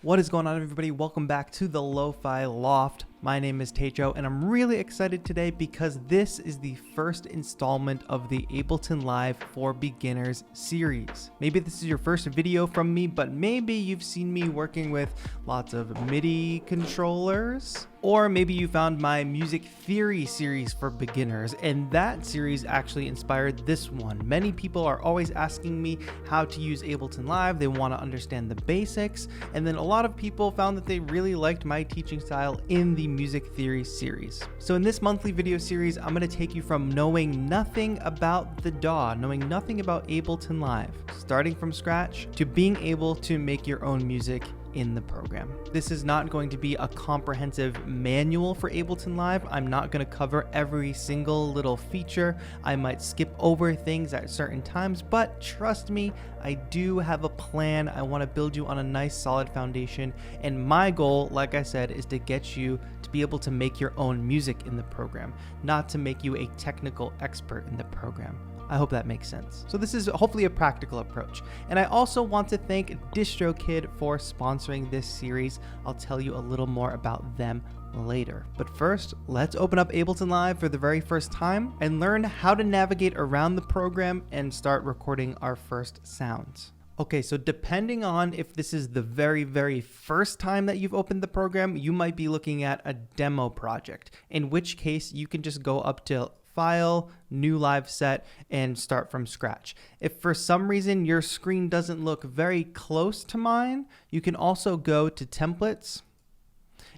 What is going on, everybody? Welcome back to the Lo-Fi Loft. My name is TAETRO, and I'm really excited today because this is the first installment of the Ableton Live for Beginners series. Maybe this is your first video from me, but maybe you've seen me working with lots of MIDI controllers, or maybe you found my music theory series for beginners, and that series actually inspired this one. Many people are always asking me how to use Ableton Live. They want to understand the basics, and then a lot of people found that they really liked my teaching style in the music theory series. So in this monthly video series, I'm going to take you from knowing nothing about the DAW, knowing nothing about Ableton Live, starting from scratch, to being able to make your own music in the program. This is not going to be a comprehensive manual for Ableton Live. I'm not going to cover every single little feature. I might skip over things at certain times, but trust me, I do have a plan. I want to build you on a nice solid foundation, and my goal, like I said, is to get you to be able to make your own music in the program, not to make you a technical expert in the program. I hope that makes sense. So this is hopefully a practical approach. And I also want to thank DistroKid for sponsoring this series. I'll tell you a little more about them later. But first, let's open up Ableton Live for the very first time and learn how to navigate around the program and start recording our first sounds. Okay, so depending on if this is the very first time that you've opened the program, you might be looking at a demo project, in which case you can just go up to File, New Live Set, and start from scratch. If for some reason your screen doesn't look very close to mine, you can also go to Templates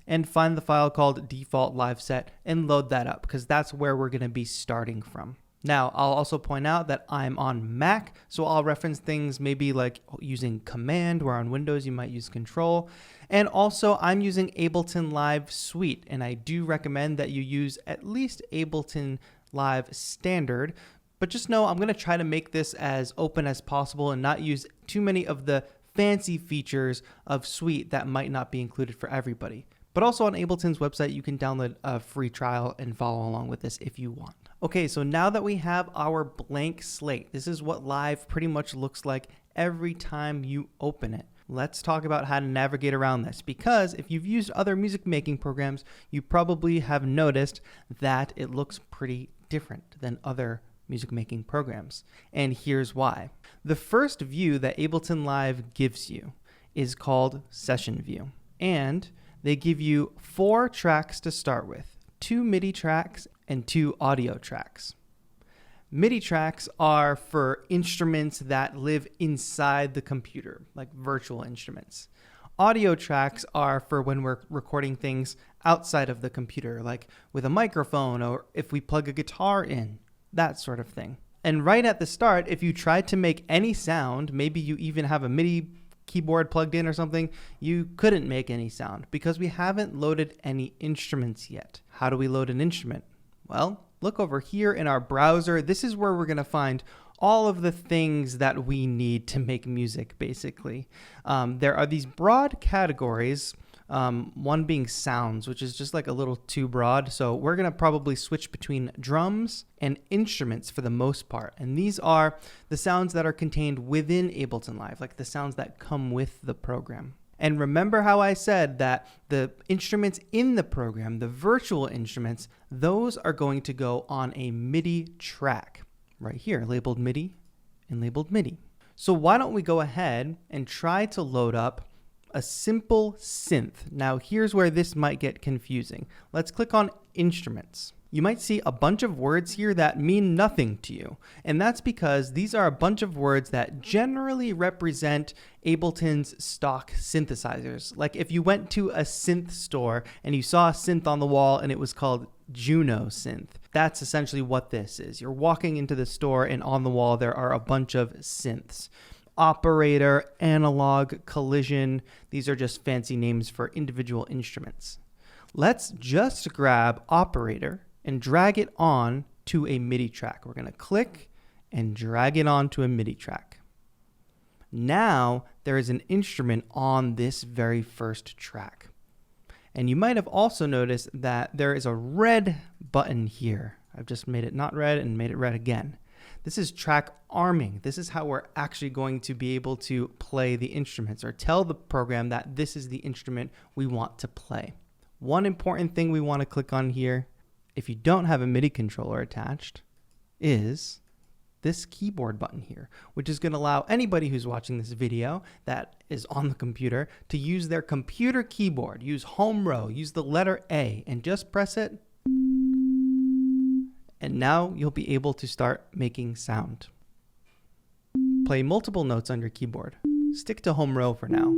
and find the file called Default Live Set and load that up, because that's where we're going to be starting from. Now, I'll also point out that I'm on Mac, so I'll reference things maybe like using Command, where on Windows you might use Control. And also, I'm using Ableton Live Suite, and I do recommend that you use at least Ableton Live Standard, but just know I'm going to try to make this as open as possible and not use too many of the fancy features of Suite that might not be included for everybody. But also on Ableton's website, you can download a free trial and follow along with this if you want. Okay, so now that we have our blank slate, this is what Live pretty much looks like every time you open it. Let's talk about how to navigate around this, because if you've used other music making programs, you probably have noticed that it looks pretty different than other music making programs. And here's why. The first view that Ableton Live gives you is called Session View, and they give you 4 tracks to start with, 2 MIDI tracks and 2 audio tracks. MIDI tracks are for instruments that live inside the computer, like virtual instruments. Audio tracks are for when we're recording things outside of the computer, like with a microphone or if we plug a guitar in, that sort of thing. And right at the start, if you try to make any sound, maybe you even have a MIDI keyboard plugged in or something, you couldn't make any sound because we haven't loaded any instruments yet. How do we load an instrument? Well, look over here in our browser. This is where we're going to find all of the things that we need to make music, basically. There are these broad categories, one being sounds, which is just like a little too broad. So we're going to probably switch between drums and instruments for the most part. And these are the sounds that are contained within Ableton Live, like the sounds that come with the program. And remember how I said that the instruments in the program, the virtual instruments, those are going to go on a MIDI track right here, labeled MIDI and labeled MIDI. So why don't we go ahead and try to load up a simple synth. Now here's where this might get confusing. Let's click on Instruments. You might see a bunch of words here that mean nothing to you. And that's because these are a bunch of words that generally represent Ableton's stock synthesizers. Like if you went to a synth store and you saw a synth on the wall and it was called Juno synth, that's essentially what this is. You're walking into the store and on the wall there are a bunch of synths. Operator, analog, collision, these are just fancy names for individual instruments. Let's just grab operator and drag it on to a MIDI track. We're going to click and drag it onto a MIDI track. Now there is an instrument on this very first track. And you might have also noticed that there is a red button here. I've just made it not red and made it red again. This is track arming. This is how we're actually going to be able to play the instruments or tell the program that this is the instrument we want to play. One important thing we want to click on here, if you don't have a MIDI controller attached, is this keyboard button here, which is going to allow anybody who's watching this video that is on the computer to use their computer keyboard, use home row, use the letter A, and just press it. And now you'll be able to start making sound. Play multiple notes on your keyboard. Stick to home row for now.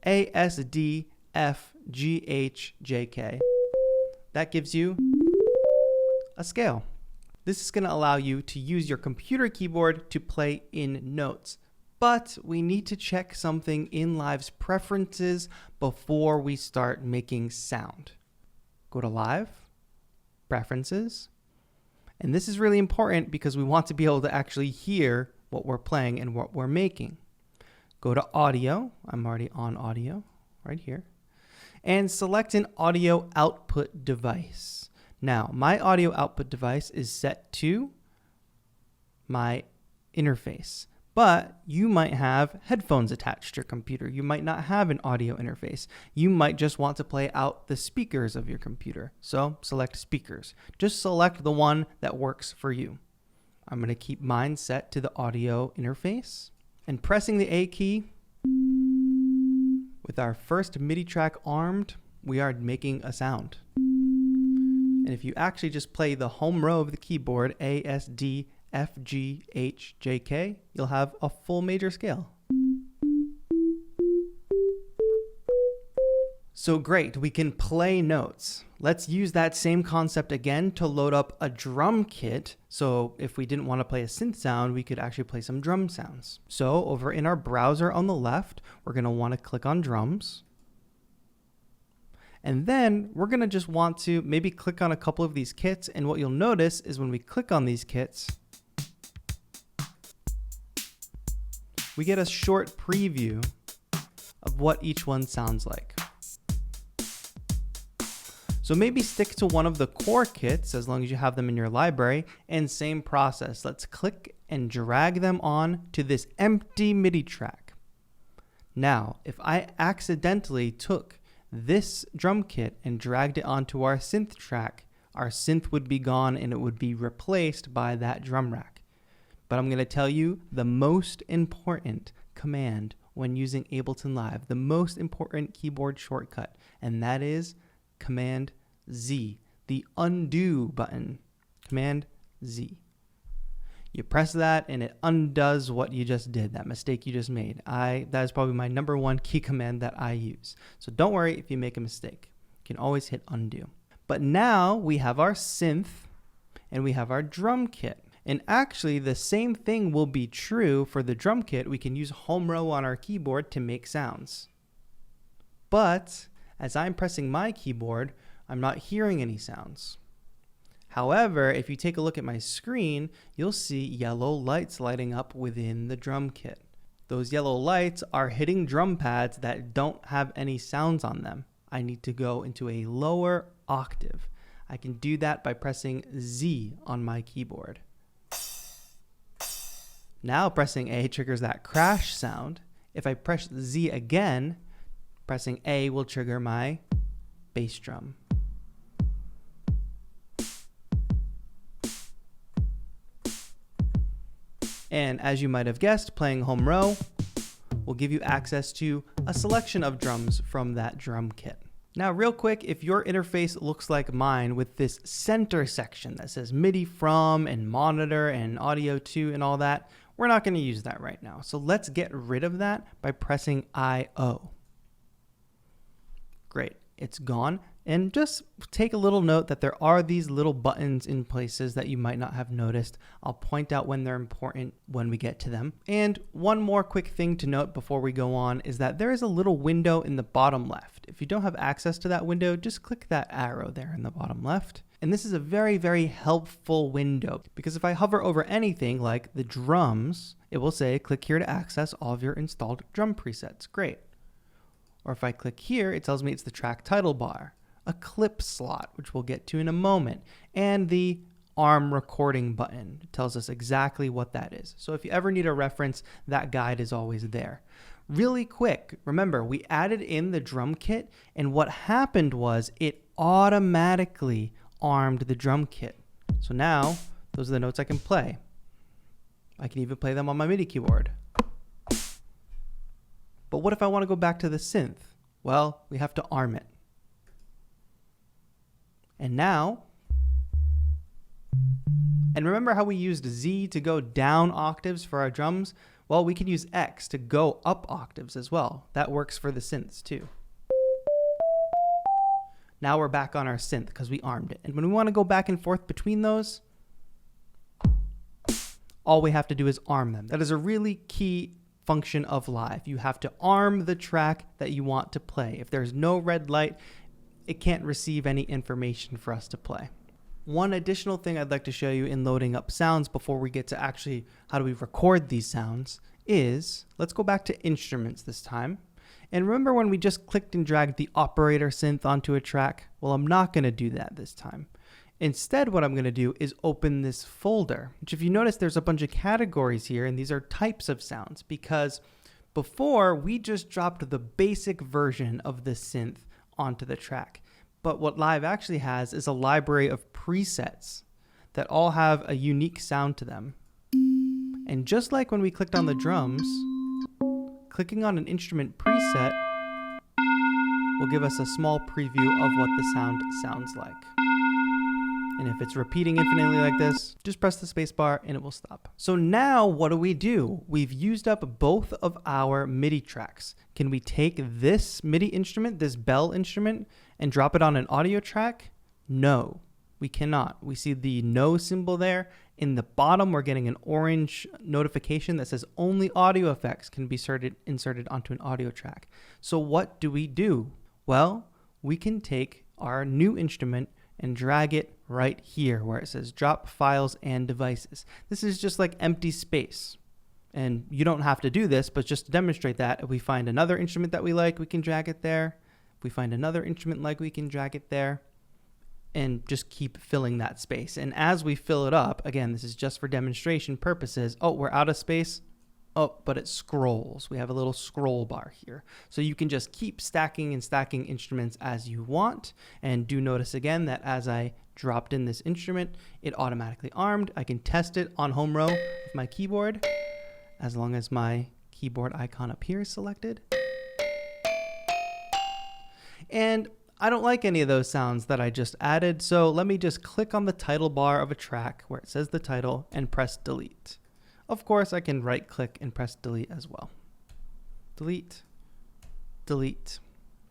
A, S, D, F, G, H, J, K. That gives you a scale. This is going to allow you to use your computer keyboard to play in notes. But we need to check something in Live's preferences before we start making sound. Go to Live, Preferences, and this is really important because we want to be able to actually hear what we're playing and what we're making. Go to Audio. I'm already on Audio right here. And select an audio output device. Now, my audio output device is set to my interface, but you might have headphones attached to your computer. You might not have an audio interface. You might just want to play out the speakers of your computer. So select speakers. Just select the one that works for you. I'm going to keep mine set to the audio interface. And pressing the A key, with our first MIDI track armed, we are making a sound. And if you actually just play the home row of the keyboard, A, S, D, F, G, H, J, K, you'll have a full major scale. So great, we can play notes. Let's use that same concept again to load up a drum kit. So if we didn't want to play a synth sound, we could actually play some drum sounds. So over in our browser on the left, we're going to want to click on drums. And then we're going to just want to maybe click on a couple of these kits. And what you'll notice is when we click on these kits, we get a short preview of what each one sounds like. So maybe stick to one of the core kits as long as you have them in your library, and same process. Let's click and drag them on to this empty MIDI track. Now, if I accidentally took this drum kit and dragged it onto our synth track, our synth would be gone and it would be replaced by that drum rack. But I'm going to tell you the most important command when using Ableton Live, the most important keyboard shortcut, and that is Command Z, the undo button. Command Z. You press that and it undoes what you just did, that mistake you just made. That is probably my number one key command that I use. So don't worry if you make a mistake. You can always hit undo. But now we have our synth and we have our drum kit. And actually the same thing will be true for the drum kit. We can use home row on our keyboard to make sounds. But as I'm pressing my keyboard, I'm not hearing any sounds. However, if you take a look at my screen, you'll see yellow lights lighting up within the drum kit. Those yellow lights are hitting drum pads that don't have any sounds on them. I need to go into a lower octave. I can do that by pressing Z on my keyboard. Now pressing A triggers that crash sound. If I press Z again, pressing A will trigger my bass drum. And as you might have guessed, playing home row will give you access to a selection of drums from that drum kit. Now, real quick, if your interface looks like mine with this center section that says MIDI from and monitor and audio to and all that, we're not going to use that right now. So let's get rid of that by pressing I-O. Great, it's gone. And just take a little note that there are these little buttons in places that you might not have noticed. I'll point out when they're important when we get to them. And one more quick thing to note before we go on is that there is a little window in the bottom left. If you don't have access to that window, just click that arrow there in the bottom left. And this is a very, very helpful window because if I hover over anything like the drums, it will say click here to access all of your installed drum presets. Great. Or if I click here, it tells me it's the track title bar, a clip slot, which we'll get to in a moment, and the arm recording button. It tells us exactly what that is. So if you ever need a reference, that guide is always there. Really quick, remember, we added in the drum kit, and what happened was it automatically armed the drum kit. So now, those are the notes I can play. I can even play them on my MIDI keyboard. But what if I want to go back to the synth? Well, we have to arm it. And now, and remember how we used Z to go down octaves for our drums? Well, we can use X to go up octaves as well. That works for the synths too. Now we're back on our synth because we armed it. And when we want to go back and forth between those, all we have to do is arm them. That is a really key function of live. You have to arm the track that you want to play. If there's no red light, it can't receive any information for us to play. One additional thing I'd like to show you in loading up sounds before we get to actually how do we record these sounds is, let's go back to instruments this time. And remember when we just clicked and dragged the operator synth onto a track? Well, I'm not going to do that this time. Instead, what I'm going to do is open this folder, which if you notice, there's a bunch of categories here, and these are types of sounds, because before we just dropped the basic version of the synth onto the track. But what Live actually has is a library of presets that all have a unique sound to them. And just like when we clicked on the drums, clicking on an instrument preset will give us a small preview of what the sound sounds like. And if it's repeating infinitely like this, just press the space bar and it will stop. So now what do? We've used up both of our MIDI tracks. Can we take this MIDI instrument, this bell instrument, and drop it on an audio track? No, we cannot. We see the no symbol there. In the bottom, we're getting an orange notification that says only audio effects can be inserted onto an audio track. So what do? Well, we can take our new instrument and drag it right here where it says drop files and devices. This is just like empty space. And you don't have to do this, but just to demonstrate that, if we find another instrument that we like, we can drag it there. If we find another instrument like, we can drag it there and just keep filling that space. And as we fill it up, again, this is just for demonstration purposes. Oh, we're out of space. Oh, but it scrolls. We have a little scroll bar here. So you can just keep stacking and stacking instruments as you want. And do notice again that as I dropped in this instrument, it automatically armed. I can test it on home row with my keyboard, as long as my keyboard icon up here is selected. And I don't like any of those sounds that I just added. So let me just click on the title bar of a track where it says the title and press delete. Of course, I can right click and press delete as well. Delete, delete.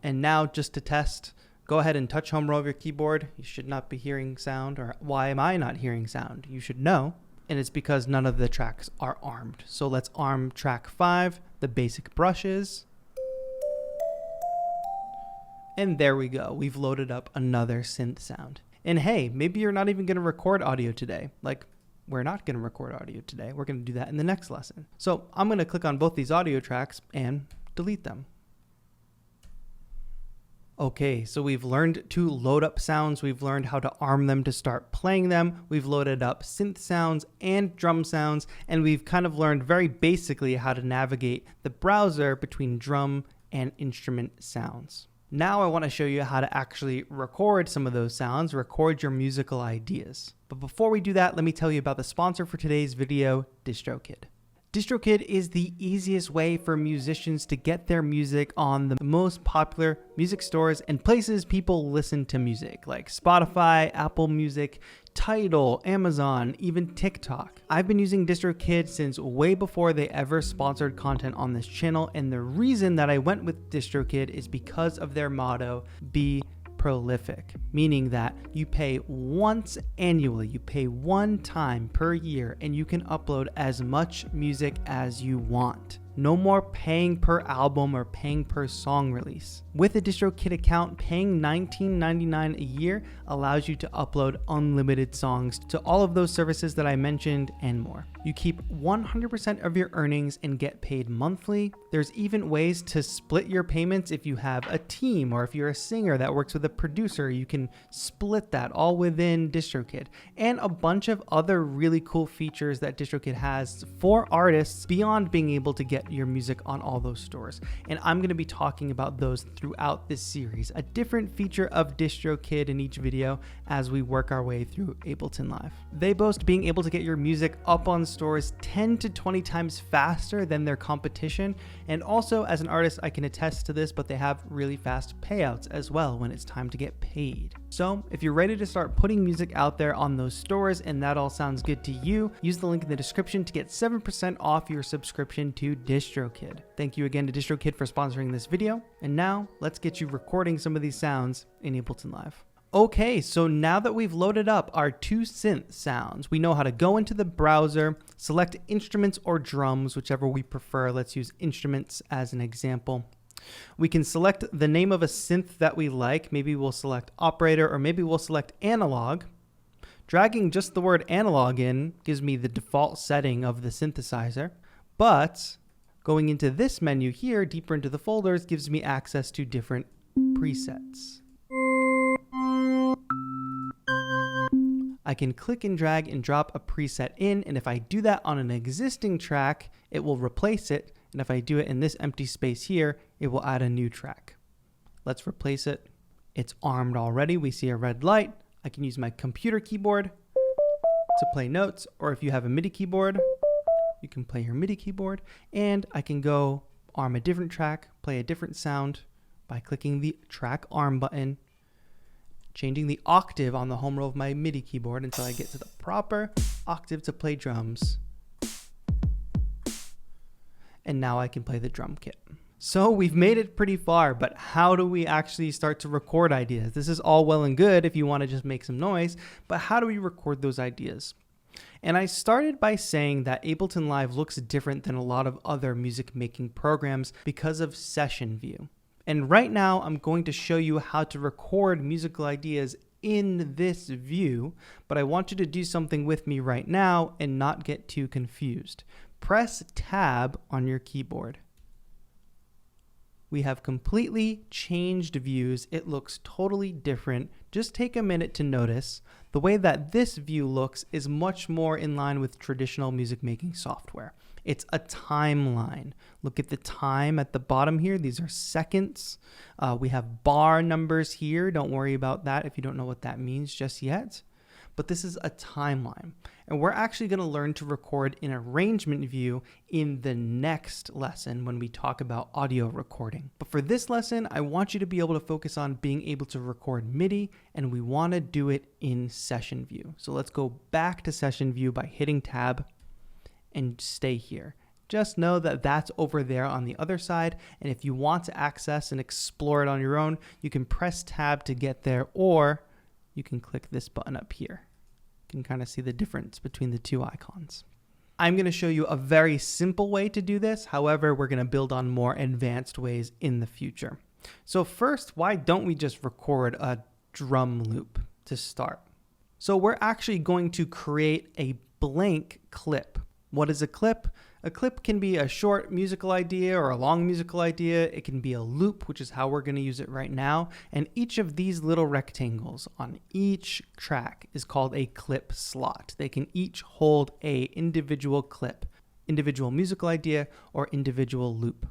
And now just to test, go ahead and touch home row of your keyboard. You should not be hearing sound, or why am I not hearing sound? You should know. And it's because none of the tracks are armed. So let's arm track 5, the basic brushes. And there we go. We've loaded up another synth sound. And hey, maybe you're not even going to record audio today. Like, we're not going to record audio today. We're going to do that in the next lesson. So I'm going to click on both these audio tracks and delete them. Okay, so we've learned to load up sounds. We've learned how to arm them to start playing them. We've loaded up synth sounds and drum sounds, and we've kind of learned very basically how to navigate the browser between drum and instrument sounds. Now I want to show you how to actually record some of those sounds, record your musical ideas. But before we do that, let me tell you about the sponsor for today's video, DistroKid. DistroKid is the easiest way for musicians to get their music on the most popular music stores and places people listen to music, like Spotify, Apple Music, Tidal, Amazon, even TikTok. I've been using DistroKid since way before they ever sponsored content on this channel, and the reason that I went with DistroKid is because of their motto, be prolific, meaning that you pay once annually, you pay one time per year, and you can upload as much music as you want. No more paying per album or paying per song release. With a DistroKid account, paying $19.99 a year allows you to upload unlimited songs to all of those services that I mentioned and more. You keep 100% of your earnings and get paid monthly. There's even ways to split your payments if you have a team or if you're a singer that works with a producer. You can split that all within DistroKid, and a bunch of other really cool features that DistroKid has for artists beyond being able to get your music on all those stores. And I'm going to be talking about those throughout this series, a different feature of DistroKid in each video as we work our way through Ableton Live. They boast being able to get your music up on stores 10 to 20 times faster than their competition. And also, as an artist, I can attest to this, but they have really fast payouts as well when it's time to get paid. So if you're ready to start putting music out there on those stores and that all sounds good to you, use the link in the description to get 7% off your subscription to DistroKid. Thank you again to DistroKid for sponsoring this video. And now let's get you recording some of these sounds in Ableton Live. Okay, so now that we've loaded up our 2 synth sounds, we know how to go into the browser, select instruments or drums, whichever we prefer. Let's use instruments as an example. We can select the name of a synth that we like. Maybe we'll select operator, or maybe we'll select analog. Dragging just the word analog in gives me the default setting of the synthesizer, but going into this menu here, deeper into the folders, gives me access to different presets. I can click and drag and drop a preset in, and if I do that on an existing track, it will replace it, and if I do it in this empty space here, it will add a new track. Let's replace it. It's armed already. We see a red light. I can use my computer keyboard to play notes, or if you have a MIDI keyboard, you can play your MIDI keyboard, and I can go arm a different track, play a different sound by clicking the track arm button, changing the octave on the home row of my MIDI keyboard until I get to the proper octave to play drums. And now I can play the drum kit. So we've made it pretty far, but how do we actually start to record ideas? This is all well and good if you want to just make some noise, but how do we record those ideas? And I started by saying that Ableton Live looks different than a lot of other music making programs because of Session View. And right now I'm going to show you how to record musical ideas in this view, but I want you to do something with me right now and not get too confused. Press Tab on your keyboard. We have completely changed views. It looks totally different. Just take a minute to notice the way that this view looks is much more in line with traditional music making software. It's a timeline. Look at the time at the bottom here. These are seconds. We have bar numbers here. Don't worry about that if you don't know what that means just yet. But this is a timeline. And we're actually going to learn to record in arrangement view in the next lesson when we talk about audio recording. But for this lesson, I want you to be able to focus on being able to record MIDI, and we want to do it in session view. So let's go back to session view by hitting Tab and stay here. Just know that that's over there on the other side. And if you want to access and explore it on your own, you can press Tab to get there, or you can click this button up here. You can kind of see the difference between the two icons. I'm going to show you a very simple way to do this. However, we're going to build on more advanced ways in the future. So first, why don't we just record a drum loop to start? So we're actually going to create a blank clip. What is a clip? A clip can be a short musical idea or a long musical idea. It can be a loop, which is how we're going to use it right now. And each of these little rectangles on each track is called a clip slot. They can each hold a individual clip, individual musical idea, or individual loop.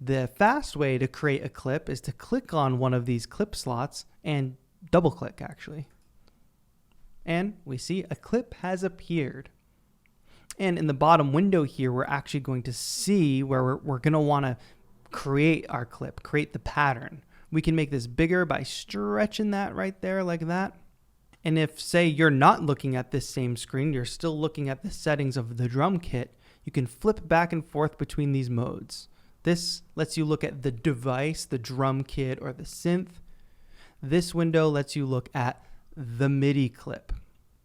The fast way to create a clip is to click on one of these clip slots and double click actually. And we see a clip has appeared. And in the bottom window here, we're actually going to see where we're going to want to create our clip, create the pattern. We can make this bigger by stretching that right there like that. And if, say, you're not looking at this same screen, you're still looking at the settings of the drum kit, you can flip back and forth between these modes. This lets you look at the device, the drum kit, or the synth. This window lets you look at the MIDI clip.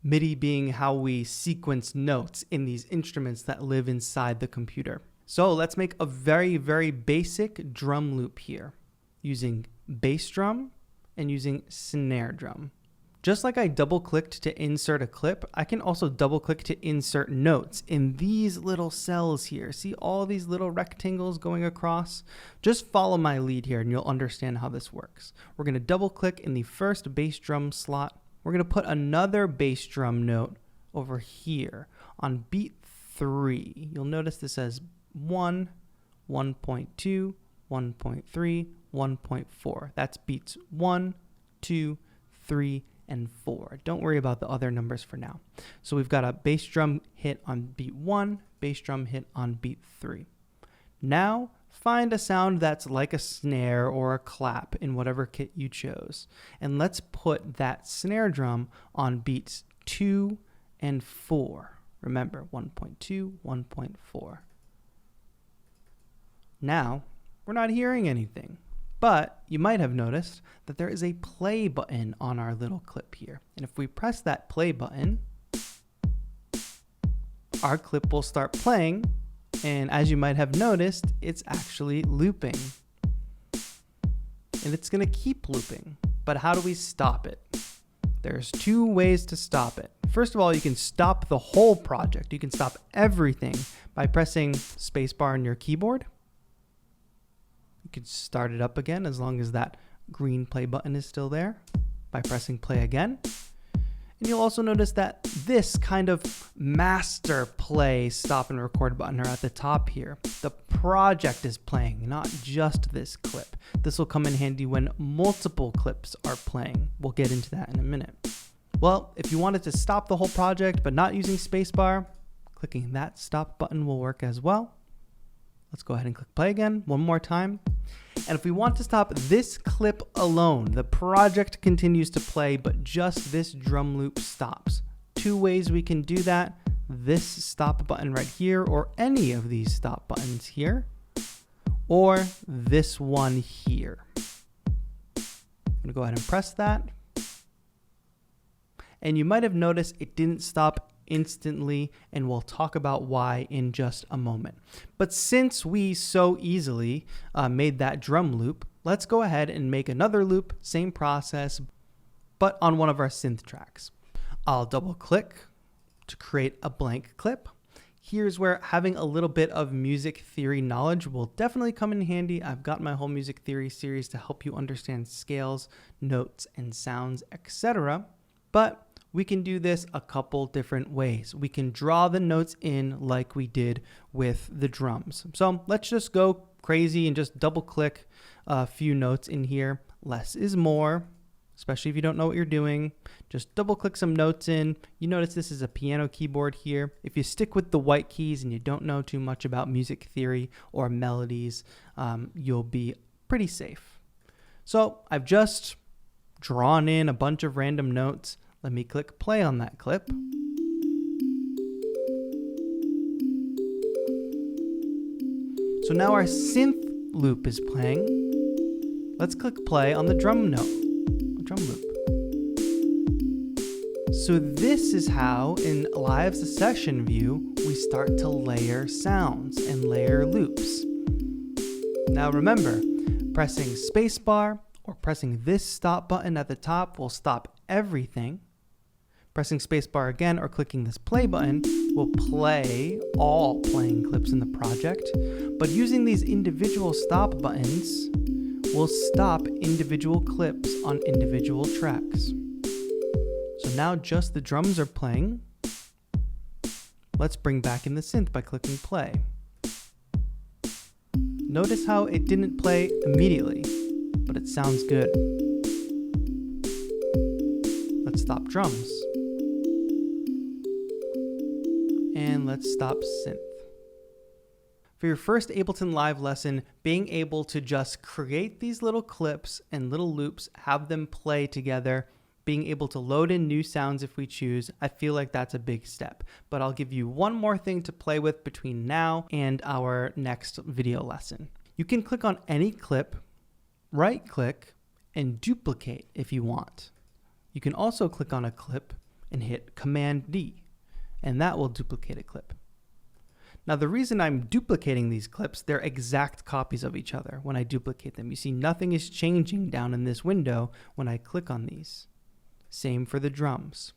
MIDI being how we sequence notes in these instruments that live inside the computer. So let's make a very, very basic drum loop here using bass drum and using snare drum. Just like I double clicked to insert a clip, I can also double click to insert notes in these little cells here. See all these little rectangles going across? Just follow my lead here and you'll understand how this works. We're going to double click in the first bass drum slot. We're going to put another bass drum note over here on beat 3. You'll notice this says 1, 1.2, 1.3, 1.4. That's beats 1, 2, 3, and 4. Don't worry about the other numbers for now. So we've got a bass drum hit on beat 1, bass drum hit on beat 3. Now find a sound that's like a snare or a clap in whatever kit you chose. And let's put that snare drum on beats 2 and 4. Remember, 1.2, 1.4. Now, we're not hearing anything, but you might have noticed that there is a play button on our little clip here. And if we press that play button, our clip will start playing. And as you might have noticed, it's actually looping. And it's going to keep looping. But how do we stop it? There's 2 ways to stop it. First of all, you can stop the whole project. You can stop everything by pressing spacebar on your keyboard. You can start it up again as long as that green play button is still there by pressing play again. And you'll also notice that this kind of master play stop and record button are at the top here. The project is playing, not just this clip. This will come in handy when multiple clips are playing. We'll get into that in a minute. Well, if you wanted to stop the whole project but not using spacebar, clicking that stop button will work as well. Let's go ahead and click play again one more time. And if we want to stop this clip alone, the project continues to play, but just this drum loop stops. 2 ways we can do that. This stop button right here, or any of these stop buttons here, or this one here. I'm gonna go ahead and press that. And you might have noticed it didn't stop instantly, and we'll talk about why in just a moment. But since we so easily made that drum loop, let's go ahead and make another loop, same process, but on one of our synth tracks. I'll double click to create a blank clip. Here's where having a little bit of music theory knowledge will definitely come in handy. I've got my whole music theory series to help you understand scales, notes, and sounds, etc. But we can do this a couple different ways. We can draw the notes in like we did with the drums. So let's just go crazy and just double click a few notes in here. Less is more, especially if you don't know what you're doing. Just double click some notes in. You notice this is a piano keyboard here. If you stick with the white keys and you don't know too much about music theory or melodies, you'll be pretty safe. So I've just drawn in a bunch of random notes. Let me click play on that clip. So now our synth loop is playing. Let's click play on the drum loop. So this is how in live session view, we start to layer sounds and layer loops. Now remember, pressing spacebar or pressing this stop button at the top will stop everything. Pressing spacebar again or clicking this play button will play all playing clips in the project, but using these individual stop buttons will stop individual clips on individual tracks. So now just the drums are playing. Let's bring back in the synth by clicking play. Notice how it didn't play immediately, but it sounds good. Let's stop drums. And let's stop synth. For your first Ableton Live lesson, being able to just create these little clips and little loops, have them play together, being able to load in new sounds if we choose, I feel like that's a big step. But I'll give you one more thing to play with between now and our next video lesson. You can click on any clip, right click, and duplicate if you want. You can also click on a clip and hit Command D, and that will duplicate a clip. Now the reason I'm duplicating these clips, they're exact copies of each other when I duplicate them. You see nothing is changing down in this window when I click on these. Same for the drums.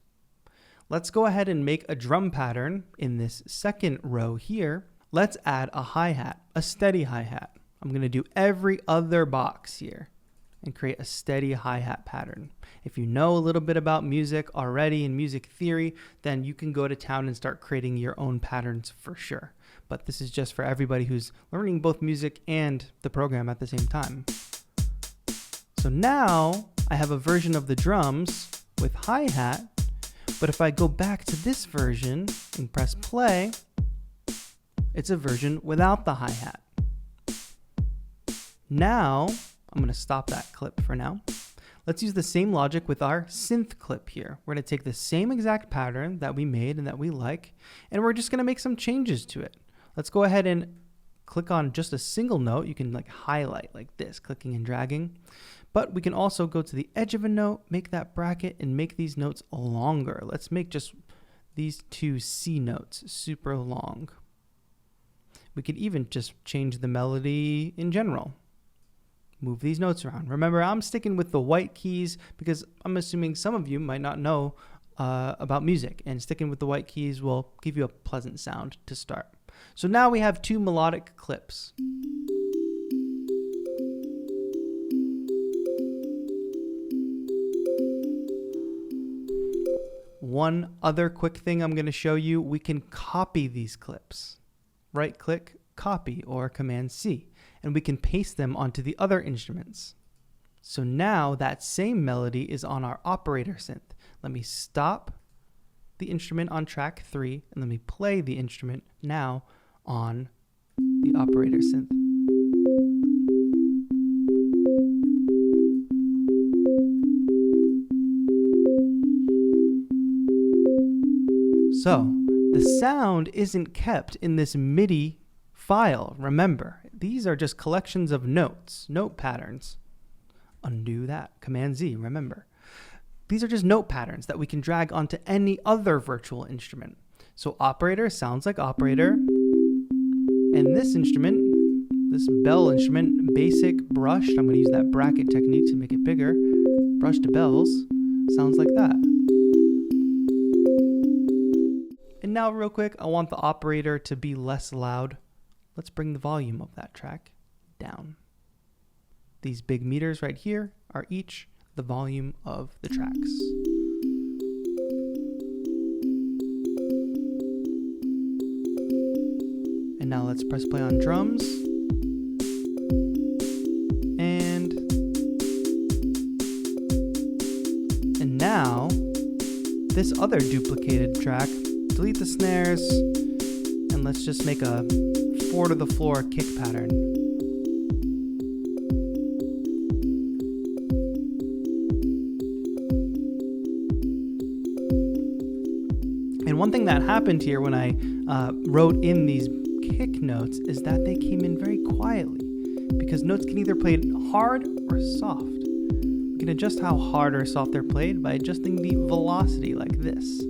Let's go ahead and make a drum pattern in this second row here. Let's add a hi-hat, a steady hi-hat. I'm going to do every other box here and create a steady hi-hat pattern. If you know a little bit about music already and music theory, then you can go to town and start creating your own patterns for sure. But this is just for everybody who's learning both music and the program at the same time. So now I have a version of the drums with hi-hat, but if I go back to this version and press play, it's a version without the hi-hat. Now, I'm going to stop that clip for now. Let's use the same logic with our synth clip here. We're going to take the same exact pattern that we made and that we like, and we're just going to make some changes to it. Let's go ahead and click on just a single note. You can like highlight like this, clicking and dragging. But we can also go to the edge of a note, make that bracket, and make these notes longer. Let's make just these two C notes super long. We could even just change the melody in general. Move these notes around. Remember, I'm sticking with the white keys because I'm assuming some of you might not know about music, and sticking with the white keys will give you a pleasant sound to start. So now we have two melodic clips. One other quick thing I'm going to show you, we can copy these clips. Right click, copy, or Command C, and we can paste them onto the other instruments. So now that same melody is on our operator synth. Let me stop the instrument on track 3 and let me play the instrument now on the operator synth. So the sound isn't kept in this MIDI file. Remember, these are just collections of notes, note patterns. Undo that, Command Z, remember. These are just note patterns that we can drag onto any other virtual instrument. So operator sounds like operator. And this instrument, this bell instrument, basic brushed, I'm going to use that bracket technique to make it bigger. Brushed bells sounds like that. And now real quick, I want the operator to be less loud. Let's bring the volume of that track down. These big meters right here are each the volume of the tracks. And now let's press play on drums. And now this other duplicated track, delete the snares, and let's just make a 4 to the floor kick pattern. And one thing that happened here when I wrote in these kick notes is that they came in very quietly, because notes can either play hard or soft. We can adjust how hard or soft they're played by adjusting the velocity like this.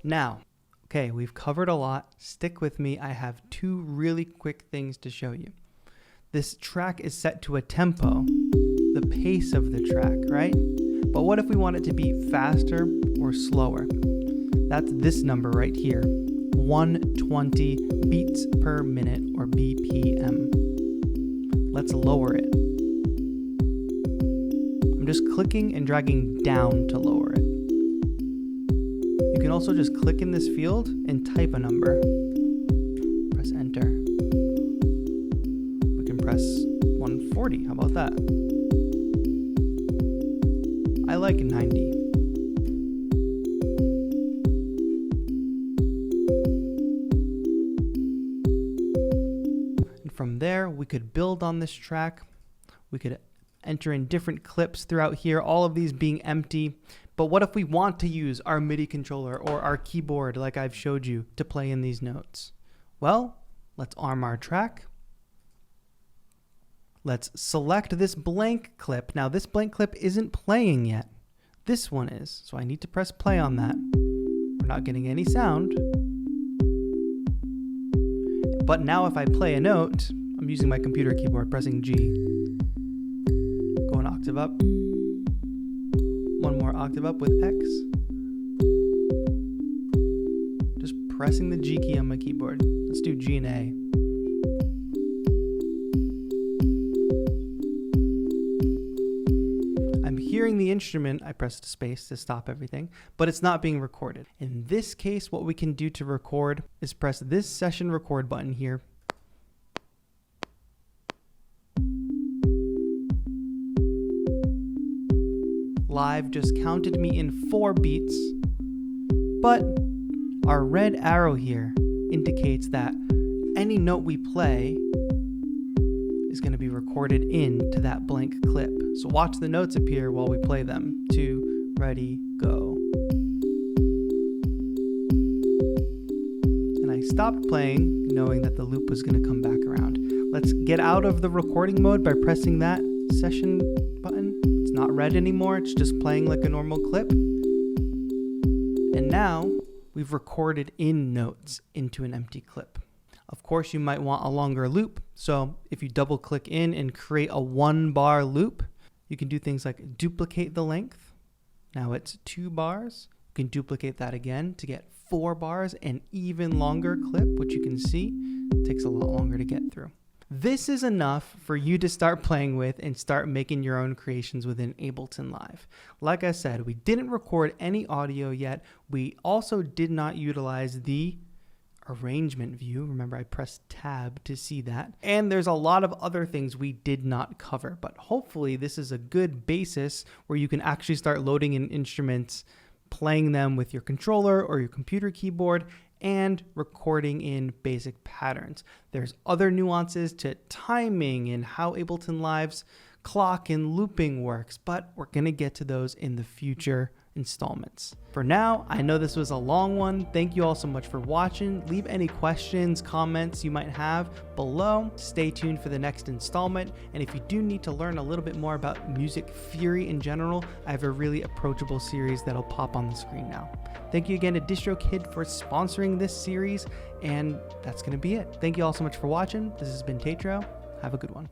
Now, okay, we've covered a lot. Stick with me. I have two really quick things to show you. This track is set to a tempo, the pace of the track, right? But what if we want it to be faster or slower? That's this number right here, 120 beats per minute, or BPM. Let's lower it. I'm just clicking and dragging down to lower it. You can also just click in this field and type a number. Press enter. We can press 140. How about that? I like 90. And from there, we could build on this track. We could enter in different clips throughout here, all of these being empty. But what if we want to use our MIDI controller or our keyboard like I've showed you to play in these notes? Well, let's arm our track. let's select this blank clip. Now this blank clip isn't playing yet. This one is, so I need to press play on that. We're not getting any sound. But now if I play a note, I'm using my computer keyboard, pressing G. Go an octave up. One more octave up with X. Just pressing the G key on my keyboard. Let's do G and A. I'm hearing the instrument. I pressed space to stop everything, but it's not being recorded. In this case, what we can do to record is press this session record button here. Live just counted me in 4 beats, but our red arrow here indicates that any note we play is going to be recorded into that blank clip. So watch the notes appear while we play them. 2, ready, go. And I stopped playing knowing that the loop was going to come back around. Let's get out of the recording mode by pressing that session button. It's not red anymore, it's just playing like a normal clip. And now we've recorded in notes into an empty clip. Of course, you might want a longer loop. So if you double click in and create a 1-bar loop, you can do things like duplicate the length. Now it's 2 bars. You can duplicate that again to get 4 bars, an even longer clip, which you can see takes a lot longer to get through. This is enough for you to start playing with and start making your own creations within Ableton Live. Like I said, we didn't record any audio yet. We also did not utilize the arrangement view. Remember, I pressed tab to see that. And there's a lot of other things we did not cover, but hopefully this is a good basis where you can actually start loading in instruments, playing them with your controller or your computer keyboard, and recording in basic patterns. There's other nuances to timing and how Ableton Live's clock and looping works, but we're gonna get to those in the future installments. For now, I know this was a long one. Thank you all so much for watching. Leave any questions, comments you might have below. Stay tuned for the next installment. And if you do need to learn a little bit more about music theory in general, I have a really approachable series that'll pop on the screen now. Thank you again to DistroKid for sponsoring this series, and that's gonna be it. Thank you all so much for watching. This has been TAETRO. Have a good one.